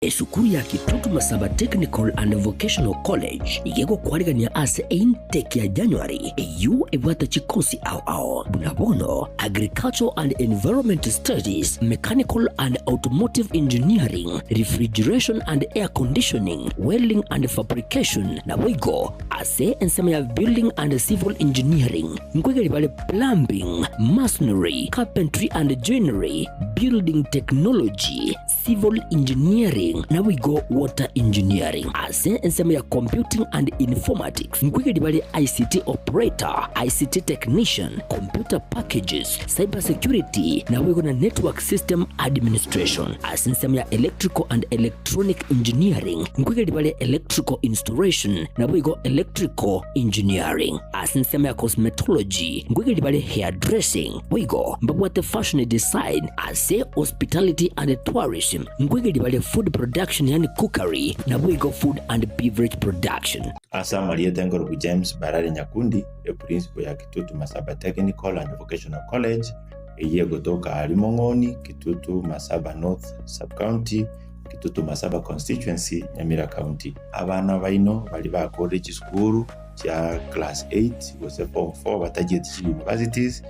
Esukuru ya Kitutu Masaba Technical and Vocational College igego kwarigania ase intake ya January eyu ebwata chikosi ao bunabono Agricultural and Environment Studies, Mechanical and Automotive Engineering, Refrigeration and Air Conditioning, Welding and Fabrication na wigo ase ensema ya Building and Civil Engineering nkwegeli bale Plumbing, Masonry, Carpentry and Joinery, Building Technology, Civil Engineering na we go Water Engineering. Ase ensema ya Computing and Informatics nkwegeli bale ICT Operator, ICT Technician, Computer Packages, Cyber Security na we go na Network System Administration. Ase ensema ya Electrical and Electronic Engineering nkwegeli bale Electrical Installation na we go Electrical Engineering. Ase ensema ya Cosmetology nkwegeli bale Hairdressing we go mbabwate Fashion Design. Ase Hospitality and Tourism nkwegeli bale Food Production yani cookery na we go Food and Beverage Production. Asa Maria Tengoro James Barari Nyakundi e principal ya Kitutu Masaba Technical and Vocational College eye gotoka Alimongoni, Kitutu Masaba North Sub-County, Kitutu Masaba Constituency, Nyamira County. Abana baino bali ba college school cha class 8 gose form 4 batagiye universities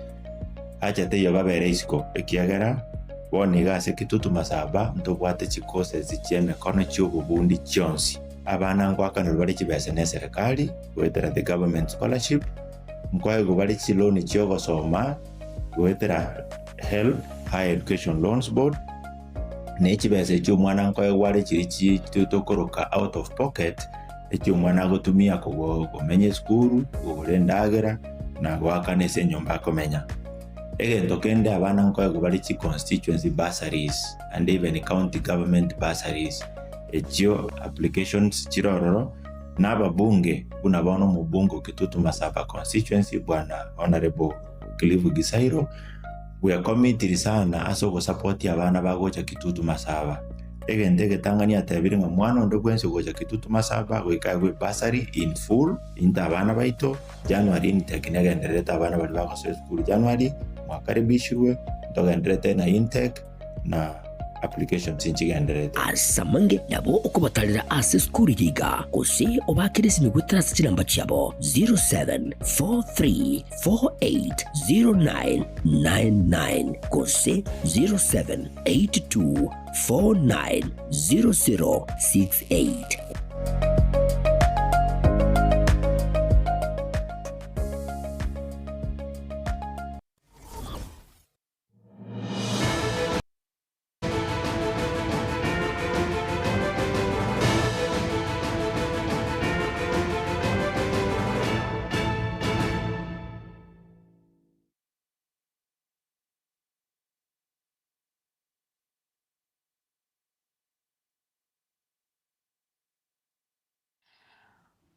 acha teyo babere isko ekiagara woniga se Kitutu Masaba ntobwate chikose zicheme kono cy'ububundi cyonsi. Abana ngwakana bali kibese ne serikali wetera the government scholarship mkwaye gubali chiloni cyo gosoma wetera help higher education loans board ne kibese cyo mwana ngwaye wale kiri kitokoroka out of pocket ekyo mwana gotumia ko menye school golendagera na gwakane se nyomba komenya. Tokende abana ngwaye gubali chi constituency bursaries and even county government bursaries. Ekyo applications chirororo n'ababunge bunabono mu bungo Kitutu Masaba constituency bwana honorable Clive Gisairo we are committed sana aso go support abana bagocha Kitutu Masaba. Ndege tangani atabiri mwana ndo bwense gocha Kitutu Masaba we kagwe bursary in full inta abana baito January intake nagendereta abana bali bako school January mwakaribishwe ndogendereta na intake na application tinchigendereta asamange nabo okubatalira ase school yiga kose obakirisi ni gutrasa chilamba cyabo 0743480999 kose 0782490068.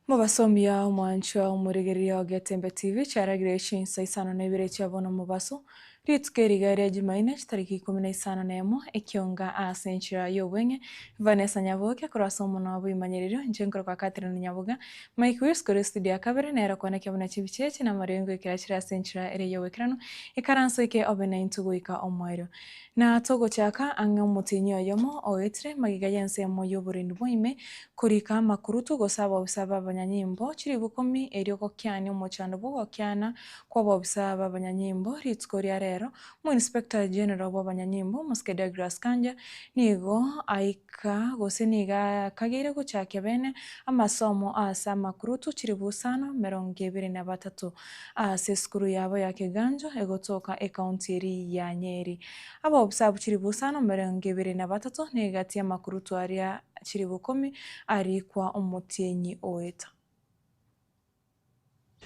Mubasomi ya umwanchi wa umuregeria wa Getembe TV charagire Chinsa Isano na Ibere chabona mubaso ritugeri gari Jumaine tariki 15 Ekeonga asenchira yobwenge Vanessa Nyaboga kurasa umuntu wabimanyerero njengoro kwa Catherine Nyaboga Mike Wills kuri studio kabere nera kwana kyabona chibicheche na marengo kirachira asenchira ere yowekrano ikaranso ike obena intugoika omwero na togo chaka anga mutinyo yomo oetre magiga yense mo yoburindu boime kurika makurutu gosaba usaba abanyanyimbo chiri bukomi erioko kyani umuchando bwo kyana kwa babusaba abanyanyimbo ritskoria rero mu inspector general w'abanyanyimbo Muskeda Grass Kanja nigo aika goseniga kagere guchake bene amasomo asa makurutu chiri busano 23 ase skuru yabo ya Kiganjo egotoka ekaunti ya Nyeri abo busaba chiri busano 23 negati ya makurutu aria chiri bukomi ari kwa umutienyi oeta.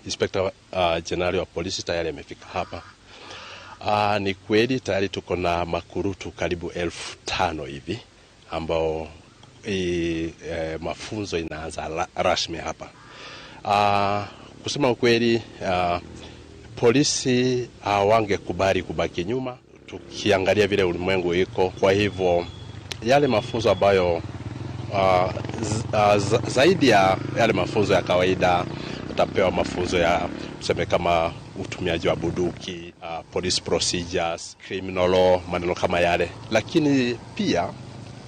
Inspector General wa polisi tayari amefika hapa. Ni kweli tayari tuko na makurutu karibu 1500 hivi ambao mafunzo inaanza rasmi hapa. Kusema ukweli polisi wangekubali kubaki nyuma tukiangalia vile ulimwengu iko. Kwa hivyo yale mafunzo ambayo zaidi ya yale mafunzo ya kawaida utapewa mafunzo ya tuseme kama utumiaji wa bunduki, police procedures, criminal law, maneno kama yale. Lakini pia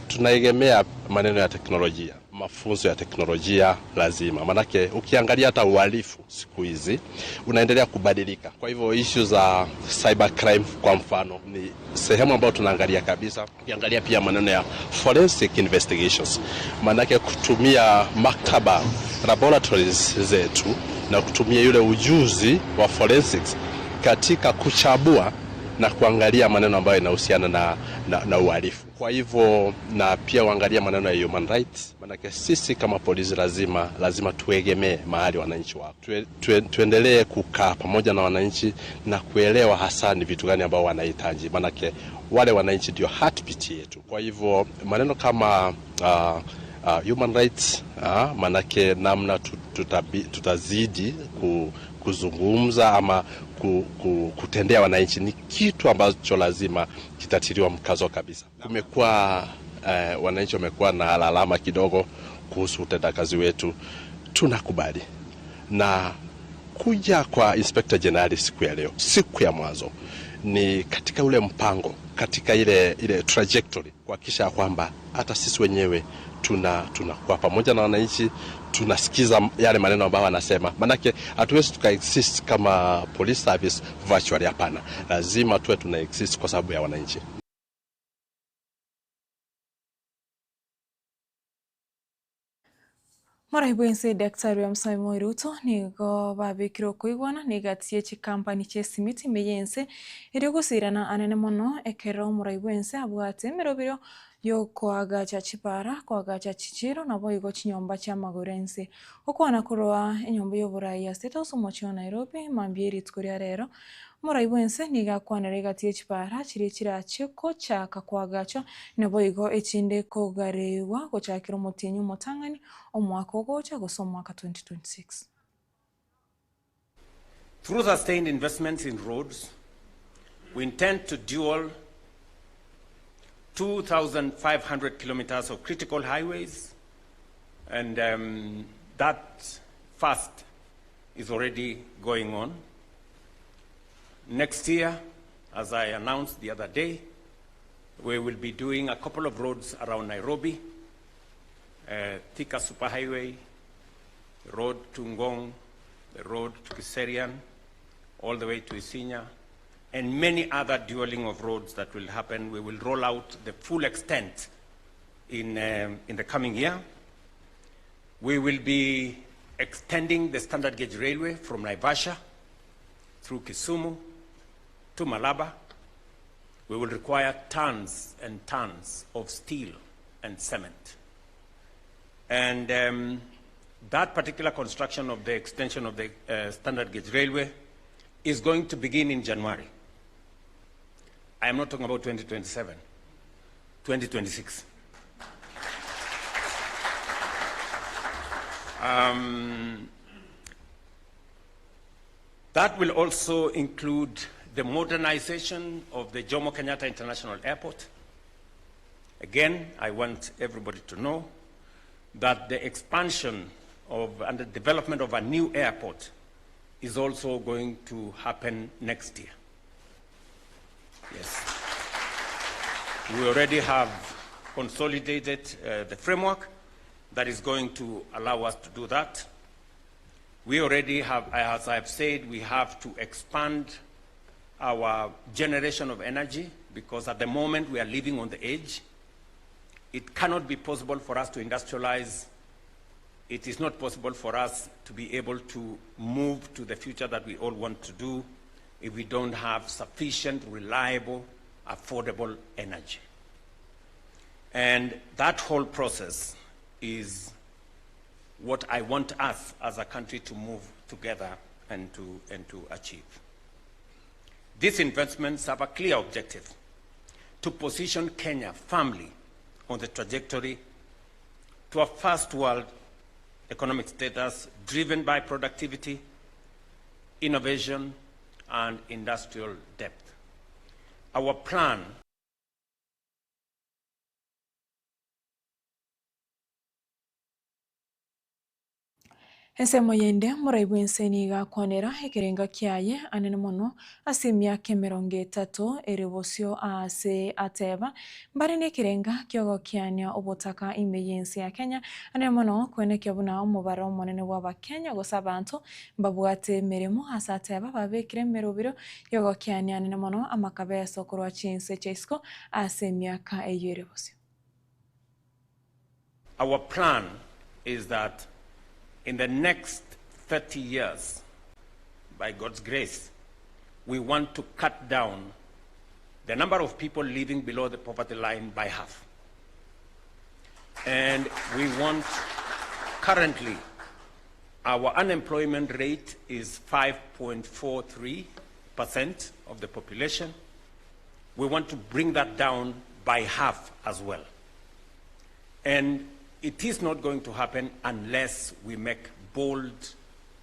tunaegemea maneno ya teknolojia, mafunzo ya teknolojia lazima, manake ukiangalia hata uhalifu siku hizi unaendelea kubadilika. Kwa hivyo issue za cyber crime kwa mfano ni sehemu ambayo tunaangalia kabisa. Ukiangalia pia maneno ya forensic investigations, manake kutumia maktaba laboratories zetu na kutumia yule ujuzi wa forensics katika kuchambua na kuangalia maneno ambayo yanahusiana na uhalifu. Kwa hivyo na pia uangalia maneno ya human rights, manake sisi kama polisi lazima tuegemee mahali wananchi wako. Tuendelee kukaa pamoja na wananchi na kuelewa hasa ni vitu gani ambao wanahitaji, manake wale wananchi ndio heartbeat yetu. Kwa hivyo maneno kama human rights, manake namna tutazidi kuzungumza ama kutendea wananchi ni kitu ambacho lazima kitatiliwa mkazo kabisa. Kumekuwa wananchi wamekuwa na lalama kidogo kuhusu utendakazi wetu, tunakubali. Na kuja kwa Inspector General siku ya leo, siku ya mwanzo ni katika ule mpango, katika ile trajectory kuhakikisha kwamba hata sisi wenyewe tunakuwa pamoja na wananchi, tunasikiza yale maneno ambayo wanasema. Manake hatuwezi tukaexist kama police service virtually, hapana. Lazima tuwe tunaexist kwa sababu ya wananchi. Maraibuense Daktari wa Msaimo Ruto nigo babikiro kuigwana nigatie chikampani che simiti meyense iri gusirana anene mono ekero Maraibuense abwate mirobiro yo kwagacha chipara kwagacha chichiro nabo igo chinyomba cha magorense okwana kuroa enyomba yo buraya status mocho Nairobi mambieri tkuria rero Maraibuense niga kwanere gatie chipara chiri chirachiko chaka kwagacha nabo igo echinde kogarewa gochakira mutinyu motangani omwaka ogocha gosa omwaka 2026. Through sustained investments in roads, we intend to dual 2,500 kilometers of critical highways, and that fast is already going on. Next year, as I announced the other day, we will be doing a couple of roads around Nairobi, Thika Superhighway, the road to Ngong, the road to Kisii, all the way to Isinya, and many other dueling of roads that will happen. We will roll out the full extent in the coming year. We will be extending the standard gauge railway from Naivasha through Kisumu to Malaba. We will require tons and tons of steel and cement. And that particular construction of the extension of the standard gauge railway is going to begin in January. I am not talking about 2027, 2026. That will also include the modernization of the Jomo Kenyatta International Airport. Again, I want everybody to know that the expansion of and the development of a new airport is also going to happen next year. Yes. We already have consolidated the framework that is going to allow us to do that. We already have, as I've said, we have to expand our generation of energy because at the moment we are living on the edge. It cannot be possible for us to industrialize. It is not possible for us to be able to move to the future that we all want to do if we don't have sufficient, reliable, affordable energy. And that whole process is what I want us as a country to move together and to achieve. These investments have a clear objective: to position Kenya firmly on the trajectory to a first world economic status driven by productivity, innovation, and industrial depth. Our plan Ensemo yende muraibu enseni igakwanira ekirenga kiaye anene mono ase emyaka 30 erebosio ase ateba mbare nekirenga kiogokiania obotaka ime yensi ya Kenya anene mono kwenekia buna omubara omonene bw'abakenya gose abantu mbabwate emirimo ase ateba babekire emerobiro yogokiania anene mono amakabeso korwa Chinsa chaisiko ase emyaka eyerebosio. Our plan is that in the next 30 years, by God's grace, we want to cut down the number of people living below the poverty line by half. And we want, currently, our unemployment rate is 5.43% of the population. We want to bring that down by half as well. And it is not going to happen unless we make bold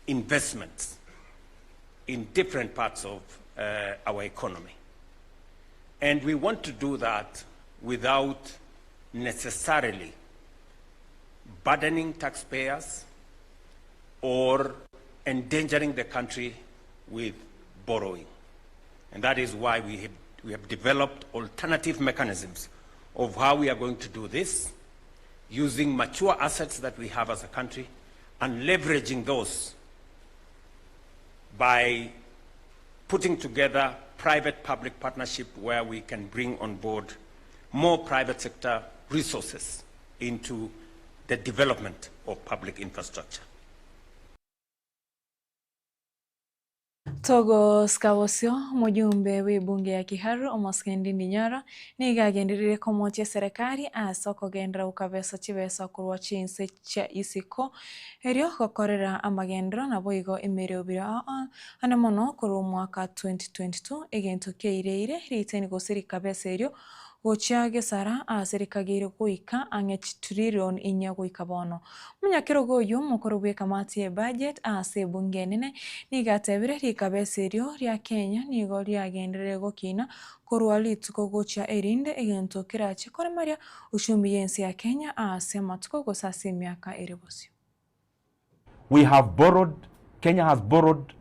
investments in different parts of our economy. And we want to do that without necessarily burdening taxpayers or endangering the country with borrowing. And that is why we have developed alternative mechanisms of how we are going to do this, using mature assets that we have as a country and leveraging those by putting together private-public partnership where we can bring on board more private sector resources into the development of public infrastructure. Togo Skawosio mujumbe w'ibunge ya Kiharu Omoskendi Nyara nigagenderire komotia serikali asa kogendera ukabesa chibesa kurwa Chinsa cha isiko erio gokorera amagendero nabo igo emerobiro ane mono kurwa mwaka 2022 egento keireire riteni gosiri kabesa erio gochiage sara aserikagire kuika ange trillion inya kuika bono munyakiro goyo mukoro bwe kamati ya budget ase bunge nene nigatebire rikabesa erio ria Kenya nigo riagenderere gokina korwa lituko gocha erinde egento kirache kore maria ushumbi yensi ya Kenya ase matuko gosase myaka erebosio. Kenya has borrowed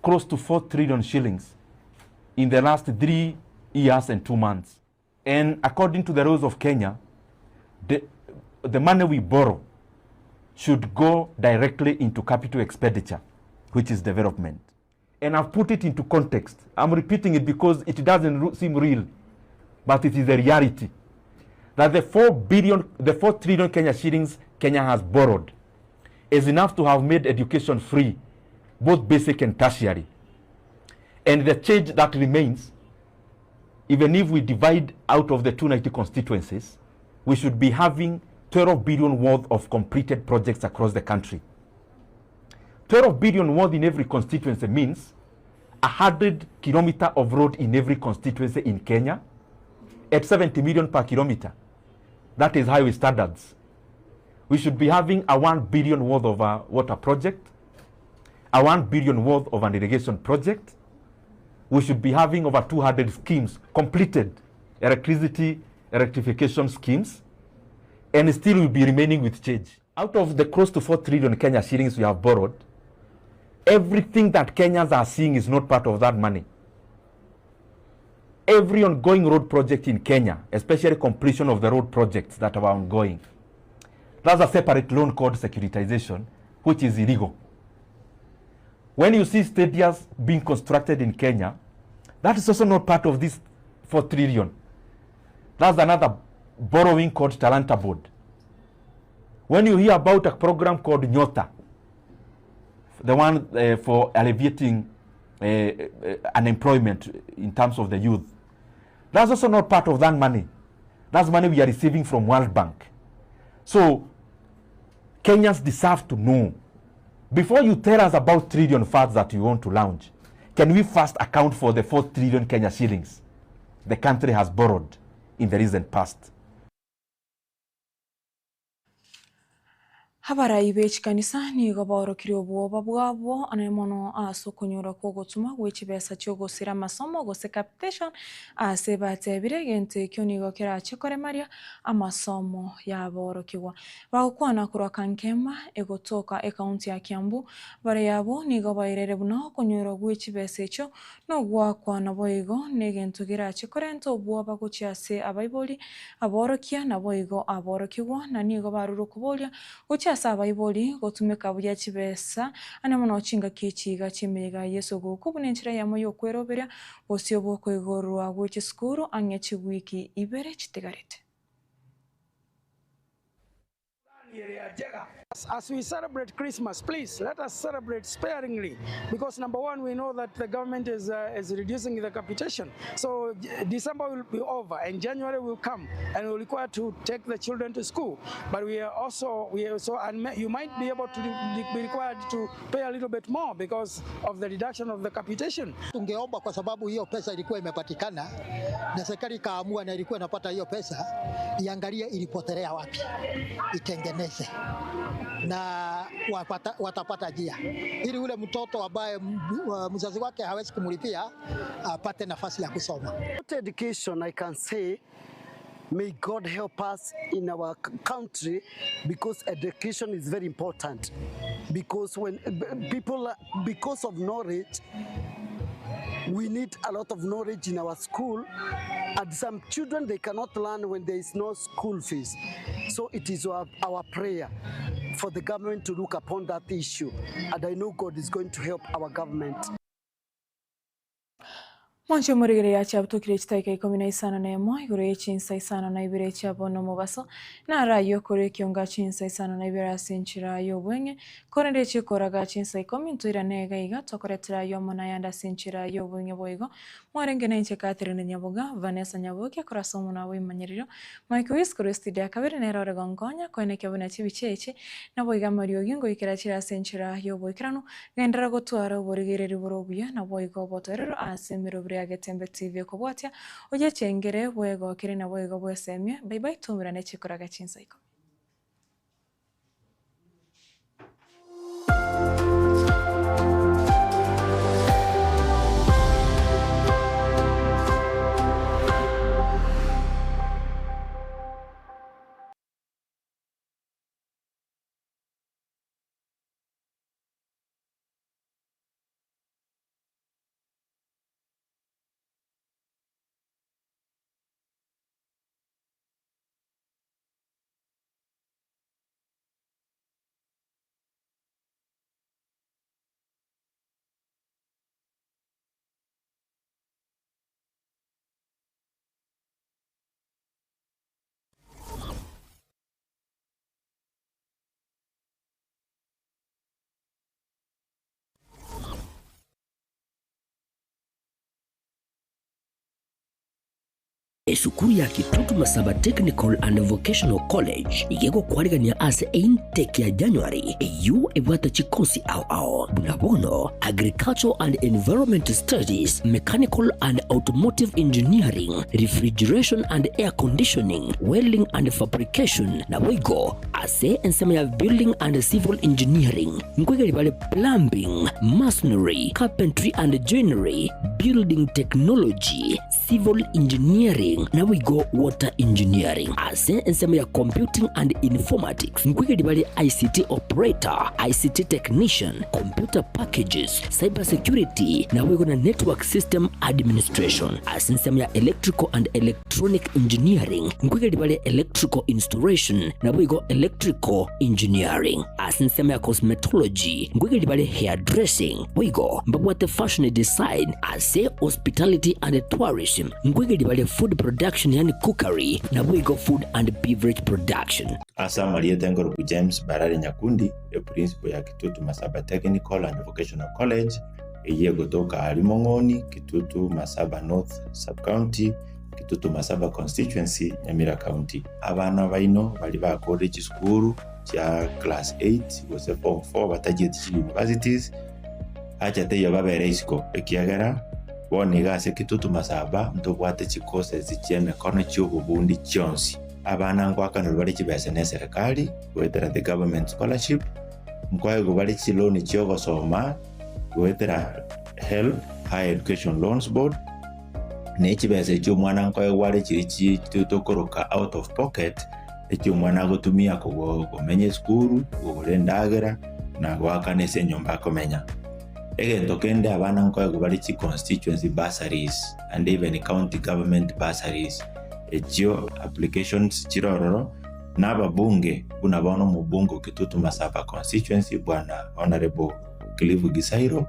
close to 4 trillion shillings in the last 3 years and 2 months. And according to the rules of Kenya, the money we borrow should go directly into capital expenditure, which is development. And I've put it into context. I'm repeating it because it doesn't seem real, but it is a reality. That the 4 trillion Kenya shillings Kenya has borrowed is enough to have made education free, both basic and tertiary. And the change that remains, even if we divide out of the 290 constituencies, we should be having 12 billion worth of completed projects across the country. 12 billion worth in every constituency means 100 kilometers of road in every constituency in Kenya at 70 million per kilometer. That is highway standards. We should be having a 1 billion worth of a water project, a 1 billion worth of an irrigation project. We should be having over 200 schemes completed, electricity rectification schemes, and still will be remaining with change. Out of the close to 4 trillion Kenya shillings we have borrowed, everything that Kenyans are seeing is not part of that money. Every ongoing road project in Kenya, especially completion of the road projects that are ongoing, that's a separate loan called securitization, which is illegal. When you see stadiums being constructed in Kenya, that is also not part of this 4 trillion. That's another borrowing called Talanta Board. When you hear about a program called Nyota, the one for alleviating unemployment in terms of the youth, that's also not part of that money. That's money we are receiving from World Bank. So Kenyans deserve to know, before you tell us about trillion funds that you want to launch, can we first account for the 4 trillion Kenya shillings the country has borrowed in the recent past? Habarai bechi kanisa ni goborokire obwoba bwabo anemono aso kunyora ko gutuma gwechibesa cyo gusira masomo gose capitation ase batebire gente kyo ni gokera chikore maria amasomo yaborokirwa bagukwana kuroka nkema egotoka ekaunti ya Kiambu bare yabo ni gobairere buno kunyora gwechibesa cyo no gwakwana boigo ne gento gira chikore nto obwoba guchiase abaiboli aborokia na boigo aborokirwa na ni gobaruru kubolia saba iboli gotumeka buya chibesa anemono chinga kichiga chimega Yesu guku bunenchira yamo yokwerobera bosio boko igorwa gwechi skuru anye chigwiki Ibere chitegarete. As we celebrate Christmas, please let us celebrate sparingly, because number one, we know that the government is reducing the capitation. So December will be over and January will come and we're required to take the children to school. But we also and you might be able to be required to pay a little bit more because of the reduction of the capitation. Tungeomba kwa sababu hiyo pesa ilikuwa imepatikana na serikali kaamua na ilikuwa inapata hiyo pesa, iangalie ilipotelea wapi, itengeneze na watapata njia ili ule mtoto ambaye mzazi wake hawezi kumlipia apate nafasi ya kusoma. Education, I can say, may God help us in our country, because education is very important. Because when people, because of knowledge, we need a lot of knowledge in our school, and some children, they cannot learn when there is no school fees. So it is our prayer for the government to look upon that issue, and I know God is going to help our government. Mwancho murigere ya chabuto kire chitaika ikomi na Isano na emo igure Chinsa Isano na Ibere chabono mubaso na rayo kore Ekeonga Chinsa Isano na Ibere asinchira yo bwenge korende chikoraga Chinsa ikomi ntuira nega iga tokoretera yo mona yanda sinchira yo bwenge boigo mwarenge na inche Catherine Nyaboga Vanessa Nyaboga korasomo na wimanyiriro Michael Iskoro studio kabere nero regongonya koene kyabona chibicheche na boiga Mario Gingo ikira chira sinchira yo boikrano gendera gotwara borigere riborobuya na boigo botorero asemiro ya Getembe TV kubwatia oje chengere bwego kiri na bwego bwesemye bye bye tumirane chikoraga Chinsa iko. Esukuru ya Kitutu Masaba Technical and Vocational College igego kwarigania ase intake ya January eyu ebwata chikosi ao bunabono Agricultural and Environment Studies, Mechanical and Automotive Engineering, Refrigeration and Air Conditioning, Welding and Fabrication na wigo ase ensema ya Building and Civil Engineering ngwegeri bale Plumbing, Masonry, Carpentry and Joinery, Building Technology, Civil Engineering na we go Water Engineering. Ase ensema ya Computing and Informatics ngwegeri bale ICT Operator, ICT Technician, Computer Packages, Cyber Security na we go na Network System Administration. Ase ensema ya Electrical and Electronic Engineering ngwegeri bale Electrical Installation na we go Electrical Engineering. Ase ensema ya Cosmetology ngwegeri bale Hairdressing we go mbabwate Fashion Design. Ase Hospitality and Tourism ngwegeri bale Food Production yani cookery na we go Food and Beverage Production. Asa Maria Tengoro James Barari Nyakundi principal ya Kitutu Masaba Technical and Vocational College eye gotoka Alimongoni, Kitutu Masaba North Sub-County, Kitutu Masaba Constituency, Nyamira County. Abana baino bali ba college school ya class 8 gose form 4 batagiye universities acha teyo babere isiko ekiagera boniga ase Kitutu Masaba ntobwate chikose zicheme kono cy'ububundi cyonsi abana ngwakana bali chibese ne serikali gwetera the government scholarship mkwaye gubali chiloni chiogo soma gwetera help higher education loans board ne chibese cyo mwana nkwaye wale chirichi tutokoroka out of pocket ekyo mwana gutumia kumenye skuru gulendagera na gwakane se nyumba komenya egento kende abana nkwaye gubali chi constituency bursaries and even county government bursaries ekyo applications chirororo n'ababunge bunabono mu bungo Kitutu Masaba constituency bwana honorable Clive Gisairo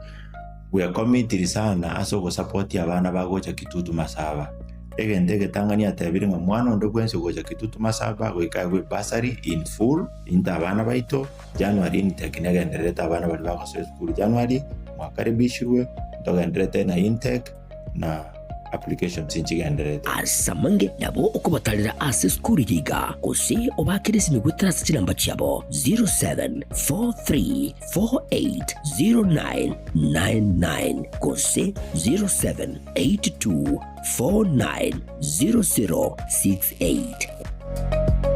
we are committed sana aso go support abana bagocha Kitutu Masaba egende Tanganyika tabiri nga mwana ndo gwense gocha Kitutu Masaba go ikawe bursary in full inta abana baito January nitekinega ndereta abana bali bako school January mwakaribishwe ndogenderete na intake na application sinchigenderete asamange nabo okubatalira ase skuru yiga kose obakirisi ni gutrasa kinamba cyabo 0743480999 kose 0782490068.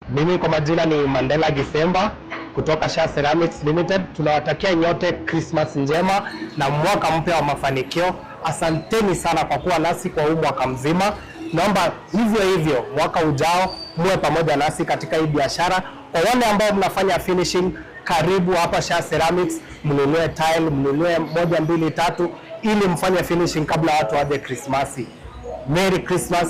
Mimi kwa majina ni Mandela Gisemba kutoka Sha Ceramics Limited. Tunawatakia nyote Christmas njema na mwaka mpya wa mafanikio. Asanteni sana kwa kuwa nasi kwa huu mwaka mzima. Naomba hivyo mwaka ujao muwe pamoja nasi katika hii biashara. Kwa wale ambao mnafanya finishing, karibu hapa Sha Ceramics, mnunue tile, mnunue 1, 2, 3 ili mfanye finishing kabla watu waje Christmas. Merry Christmas.